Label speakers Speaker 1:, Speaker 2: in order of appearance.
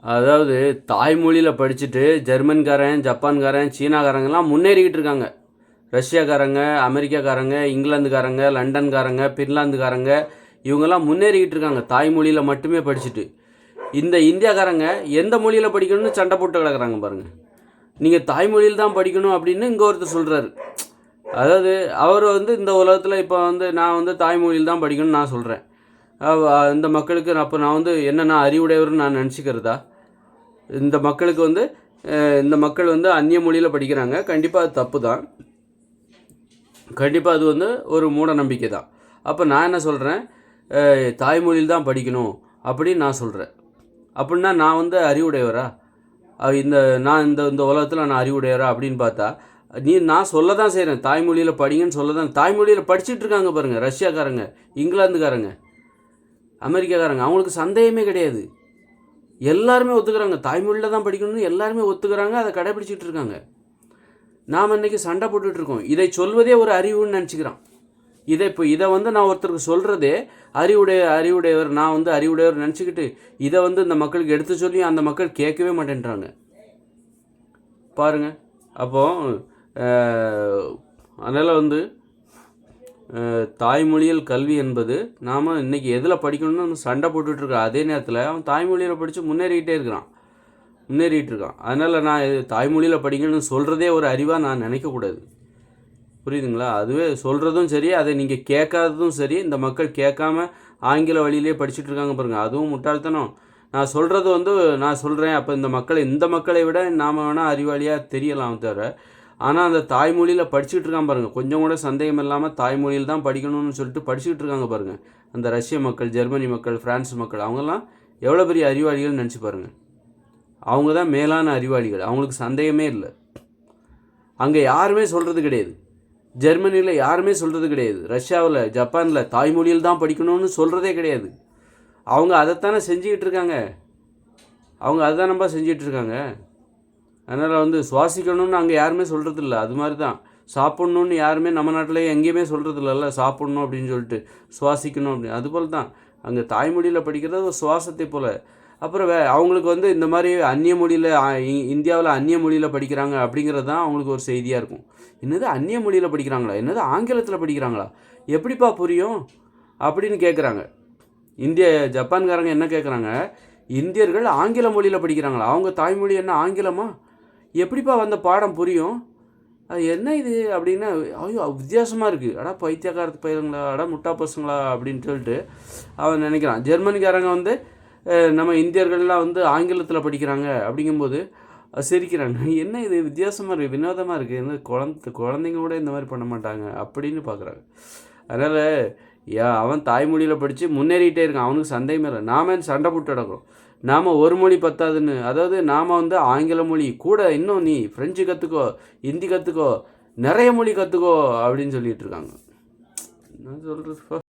Speaker 1: அதாவது தாய்மொழியில் படிச்சுட்டு ஜெர்மன்காரன், ஜப்பான்காரன், சீனாக்காரங்கெல்லாம் முன்னேறிக்கிட்டு இருக்காங்க. ரஷ்யாக்காரங்க, அமெரிக்காக்காரங்க, இங்கிலாந்துக்காரங்க, லண்டன்காரங்க, பின்லாந்துக்காரங்க இவங்கெல்லாம் முன்னேறிக்கிட்டு இருக்காங்க தாய்மொழியில் மட்டுமே படிச்சுட்டு. இந்த இந்தியாக்காரங்க எந்த மொழியில் படிக்கணும்னு சண்டை போட்டு கிடக்குறாங்க பாருங்கள். நீங்கள் தாய்மொழியில் தான் படிக்கணும் அப்படின்னு இங்கே ஒருத்தர் சொல்கிறாரு. அதாவது அவர் இந்த உலகத்தில் இப்போ நான் தாய்மொழியில் தான் படிக்கணும்னு நான் சொல்கிறேன். இந்த மக்களுக்கு அப்போ நான் என்னென்னா அறிவுடையவர்னு நான் நினச்சிக்கிறதா? இந்த மக்களுக்கு இந்த மக்கள் அந்நிய மொழியில் படிக்கிறாங்க. கண்டிப்பாக அது தப்பு தான். கண்டிப்பாக அது ஒரு மூட நம்பிக்கை தான். அப்போ நான் என்ன சொல்கிறேன், தாய்மொழியில் தான் படிக்கணும் அப்படின்னு நான் சொல்கிறேன். அப்படின்னா நான் அறிவுடையவரா? நான் இந்த உலகத்தில் நான் அறிவுடையவரா அப்படின்னு பார்த்தா நான் சொல்ல தான் செய்கிறேன். தாய்மொழியில் படிங்கன்னு சொல்ல தான். தாய்மொழியில் படிச்சுட்டு இருக்காங்க பாருங்கள். ரஷ்யாக்காரங்க, இங்கிலாந்துக்காரங்க, அமெரிக்காக்காரங்க, அவங்களுக்கு சந்தேகமே கிடையாது. எல்லாருமே ஒத்துக்கிறாங்க. தாய்மொழியில் தான் படிக்கணும்னு எல்லாருமே ஒத்துக்கிறாங்க. அதை கடைபிடிச்சிட்டு இருக்காங்க. நாம் இன்றைக்கி சண்டை போட்டுட்ருக்கோம். இதை சொல்வதே ஒரு அறிவுன்னு நினச்சிக்கிறான். இதை நான் ஒருத்தருக்கு சொல்கிறதே அறிவுடையவர், நான் அறிவுடையவர் நினச்சிக்கிட்டு இதை இந்த மக்களுக்கு எடுத்து சொல்லி அந்த மக்கள் கேட்கவே மாட்டேன்றாங்க பாருங்கள். அப்போது அதனால் தாய்மொழியில் கல்வி என்பது நாம் இன்றைக்கி எதில் படிக்கணும்னு சண்டை போட்டுட்ருக்கோம். அதே நேரத்தில் அவன் தாய்மொழியில் படித்து முன்னேறிக்கிட்டு இருக்கான். அதனால் நான் தாய்மொழியில் படிக்கணும்னு சொல்கிறதே ஒரு அறிவாக நான் நினைக்கக்கூடாது. புரியுதுங்களா? அதுவே சொல்கிறதும் சரி, அதை நீங்கள் கேட்காததும் சரி. இந்த மக்கள் கேட்காம ஆங்கில வழியிலே படிச்சுட்ருக்காங்க பாருங்கள். அதுவும் முட்டாள்தனம். நான் சொல்கிறது நான் சொல்கிறேன். அப்போ இந்த மக்களை விட நாம் வேணால் அறிவாளியாக தெரியலாம் தவிர, ஆனால் அந்த தாய்மொழியில் படிச்சுட்டு இருக்கான் பாருங்கள். கொஞ்சம் கூட சந்தேகம் இல்லாமல் தாய்மொழியில் தான் படிக்கணும்னு சொல்லிட்டு படிச்சுட்டு இருக்காங்க பாருங்கள். அந்த ரஷ்ய மக்கள், ஜெர்மனி மக்கள், பிரான்ஸ் மக்கள், அவங்கெல்லாம் எவ்வளோ பெரிய அறிவாளிகள் நினச்சி பாருங்கள். அவங்க தான் மேலான அறிவாளிகள். அவங்களுக்கு சந்தேகமே இல்லை. அங்கே யாருமே சொல்கிறது கிடையாது. ஜெர்மனியில் யாருமே சொல்கிறது கிடையாது. ரஷ்யாவில், ஜப்பானில் தாய்மொழியில் தான் படிக்கணும்னு சொல்கிறதே கிடையாது. அவங்க அதைத்தானே செஞ்சுக்கிட்டு இருக்காங்க. அவங்க அதுதான் நம்ம செஞ்சிகிட்டு இருக்காங்க. அதனால் சுவாசிக்கணும்னு அங்கே யாருமே சொல்கிறதில்ல. அது மாதிரி தான் சாப்பிட்ணுன்னு யாருமே நம்ம நாட்டில் எங்கேயுமே சொல்கிறதில்ல. சாப்பிட்ணும் அப்படின்னு சொல்லிட்டு சுவாசிக்கணும் அப்படின்னு. அதுபோல் தான் அங்கே தாய்மொழியில் படிக்கிறது ஒரு சுவாசத்தை போல். அப்புறம் அவங்களுக்கு இந்த மாதிரி அந்நிய மொழியில், இந்தியாவில் அந்நிய மொழியில் படிக்கிறாங்க அப்படிங்கிறது தான் அவங்களுக்கு ஒரு செய்தியாக இருக்கும். என்னது அந்நிய மொழியில் படிக்கிறாங்களா? என்னது ஆங்கிலத்தில் படிக்கிறாங்களா? எப்படிப்பா புரியும் அப்படின்னு கேட்குறாங்க. ஜப்பான்காரங்க என்ன கேட்குறாங்க, இந்தியர்கள் ஆங்கில மொழியில் படிக்கிறாங்களா? அவங்க தாய்மொழி என்ன ஆங்கிலமா? எப்படிப்பா பாடம் புரியும்? அது என்ன இது அப்படின்னு, ஐயோ வித்தியாசமாக இருக்குது, அடா பைத்தியக்காரத்து பயிலுங்களா, அடா முட்டா பசங்களா அப்படின்னு சொல்லிட்டு அவன் நினைக்கிறான். ஜெர்மனிக்காரங்க நம்ம இந்தியர்கள்லாம் ஆங்கிலத்தில் படிக்கிறாங்க அப்படிங்கும்போது சிரிக்கிறாங்க. என்ன இது வித்தியாசமாக இருக்குது, வினோதமாக இருக்குது, என்ன குழந்தைங்க கூட இந்த மாதிரி பண்ண மாட்டாங்க அப்படின்னு பார்க்குறாங்க. அதனால் அவன் தாய்மொழியில் படித்து முன்னேறிகிட்டே இருக்கான். அவனுக்கு சந்தேகமே இல்லை. நாம சண்டை போட்டு கிடக்கிறோம். நாம் ஒரு மொழி பத்தாதுன்னு. அதாவது நாம் ஆங்கில மொழி கூட, இன்னும் நீ ஃப்ரெஞ்சு கற்றுக்கோ, ஹிந்தி கற்றுக்கோ, நிறைய மொழி கற்றுக்கோ அப்படின்னு சொல்லிகிட்டு இருக்காங்க. என்ன சொல்கிறது?